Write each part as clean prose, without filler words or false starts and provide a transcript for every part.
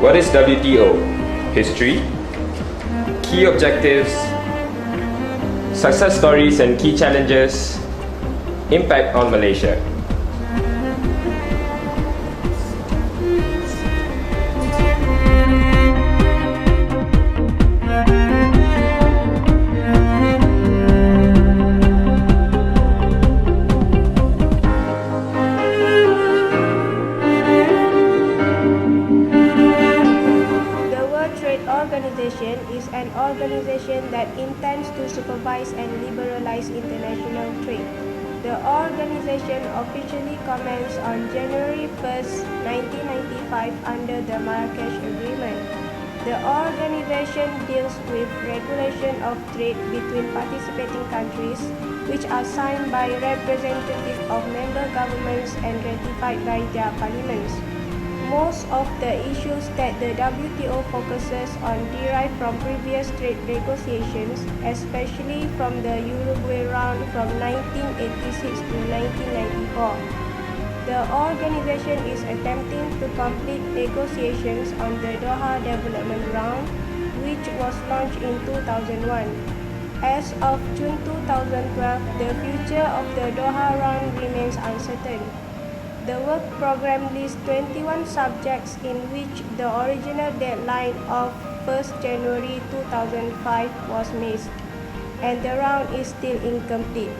What is WTO? History, key objectives, success stories and key challenges, impact on Malaysia. Is an organization that intends to supervise and liberalize international trade. The organization officially commenced on January 1st, 1995 under the Marrakesh Agreement. The organization deals with regulation of trade between participating countries, which are signed by representatives of member governments and ratified by their parliaments. Most of the issues that the WTO focuses on derive from previous trade negotiations, especially from the Uruguay round from 1986 to 1994. The organization is attempting to complete negotiations on the Doha Development Round, which was launched in 2001. As of June 2012, the future of the Doha round remains uncertain. The work program lists 21 subjects in which the original deadline of 1st January 2005 was missed, and the round is still incomplete.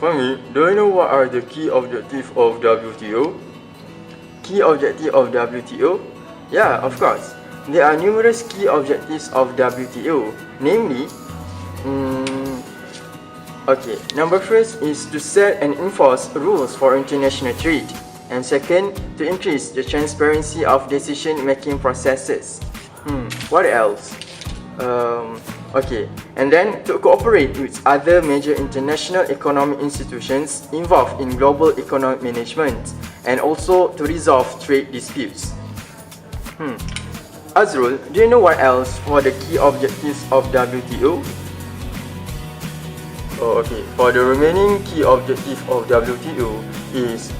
Fahmy, do you know what are the key objectives of WTO? Key objective of WTO? Yeah, of course. There are numerous key objectives of WTO, namely, number first is to set and enforce rules for international trade, and second, to increase the transparency of decision-making processes. What else? And then to cooperate with other major international economic institutions involved in global economic management, and also to resolve trade disputes. Azrul, do you know what else for the key objectives of WTO? For the remaining key objective of WTO is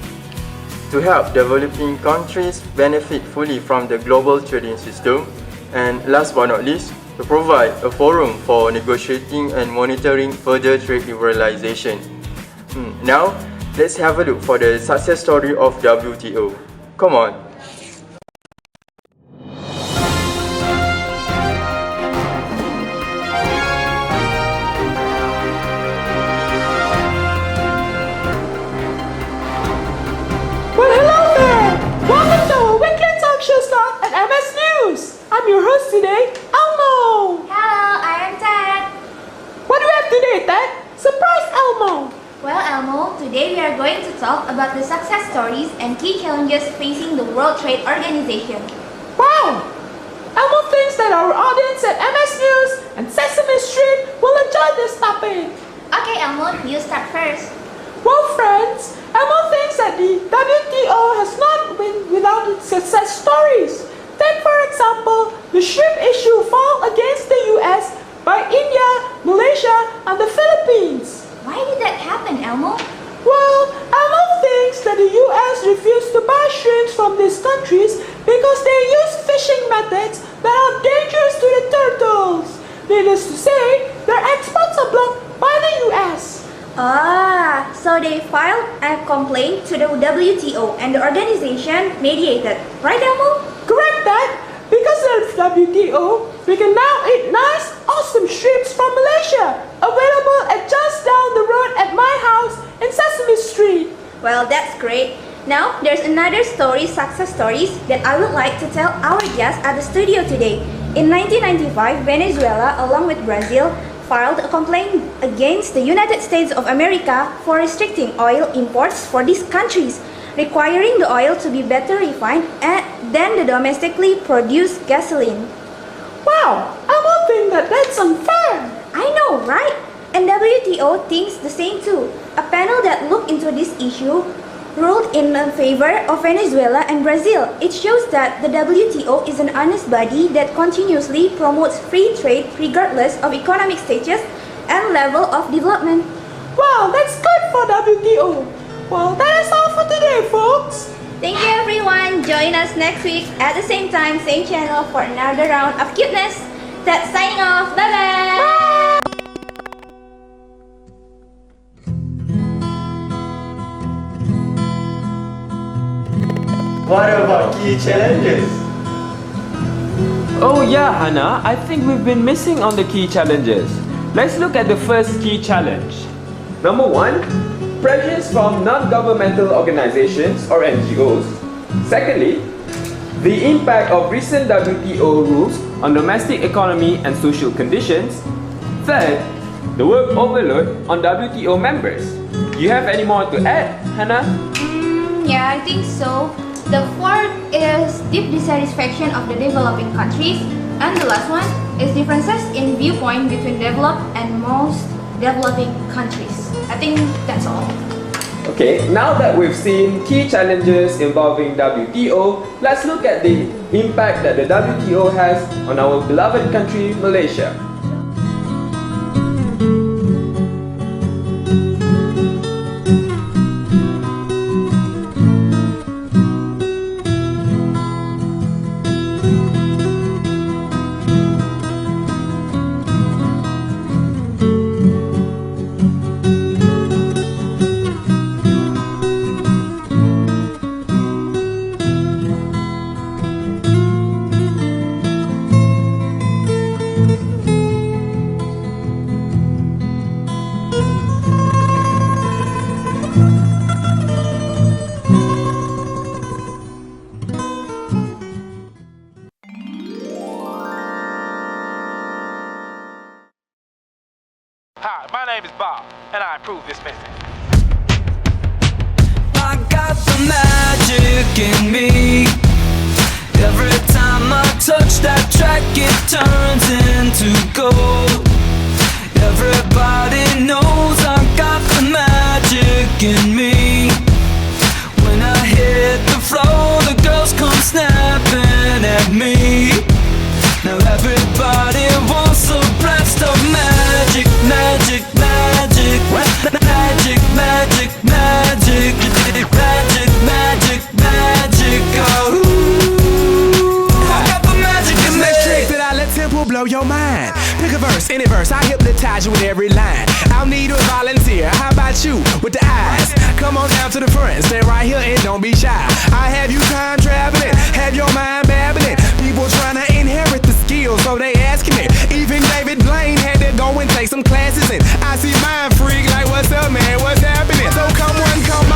to help developing countries benefit fully from the global trading system, and last but not least, to provide a forum for negotiating and monitoring further trade liberalization. Now, let's have a look for the success story of WTO. Come on. I'm your host today, Elmo! Hello, I am Ted. What do we have today, Ted? Surprise, Elmo! Well, Elmo, today we are going to talk about the success stories and key challenges facing the World Trade Organization. Wow! Elmo thinks that our audience at MS News and Sesame Street will enjoy this topic. Okay, Elmo, you start first. Well, friends, Elmo thinks that the WTO has not been without its success stories. Take, for example, the shrimp issue fought against the US by India, Malaysia, and the Philippines. Why did that happen, Elmo? Well, Elmo thinks that the refused to buy shrimps from these countries because they use fishing methods that are dangerous to the turtles. Needless to say, their exports are blocked by the US. Ah, so they filed a complaint to the WTO and the organization mediated, right Elmo? Correct that. Because of WTO, we can now eat nice, awesome shrimps from Malaysia, available at just down the road at my house in Sesame Street. Well, that's great. Now, there's another success stories that I would like to tell our guests at the studio today. In 1995, Venezuela, along with Brazil, filed a complaint against the United States of America for restricting oil imports for these countries, requiring the oil to be better refined than the domestically produced gasoline. Wow, I would think that that's unfair. I know, right? And WTO thinks the same too. A panel that looked into this issue ruled in favor of Venezuela and Brazil. It shows that the WTO is an honest body that continuously promotes free trade regardless of economic status and level of development. Wow, that's good for WTO. Well, that is all for today, folks. Thank you everyone. Join us next week at the same time, same channel for another round of cuteness. That's signing off. Bye-bye. Bye. What about key challenges? Oh yeah, Hanna, I think we've been missing on the key challenges. Let's look at the first key challenge. Number 1, pressures from non-governmental organizations or NGOs. Secondly, the impact of recent WTO rules on domestic economy and social conditions. Third, the work overload on WTO members. Do you have any more to add, Hanna? Yeah, I think so. The fourth is deep dissatisfaction of the developing countries. And the last one is differences in viewpoint between developed and most developing countries. I think that's all. Okay, now that we've seen key challenges involving WTO, let's look at the impact that the WTO has on our beloved country, Malaysia. Hi, my name is Bob, and I approve this message. I got the magic in me. Every time I touch that track, it turns into gold. Everybody knows I got the magic in me. When I hit the floor, the girls come snapping at me. Now everybody wants a blast of magic, magic, magic, magic, magic, magic, magic, magic, magic, oh. I got the magic in me. Trick that I let tempo blow your mind. Pick a verse, any verse, I hypnotize you with every line. I'll need a volunteer, how about you with the eyes? Come on down to the front, stay right here and don't be shy. I have you time traveling, have your mind babbling. People trying to inherit the skills, so they asking it. Even David Blaine had to go and take some classes, and I see mind freak like, what's up man, what's happening? So come on, come on.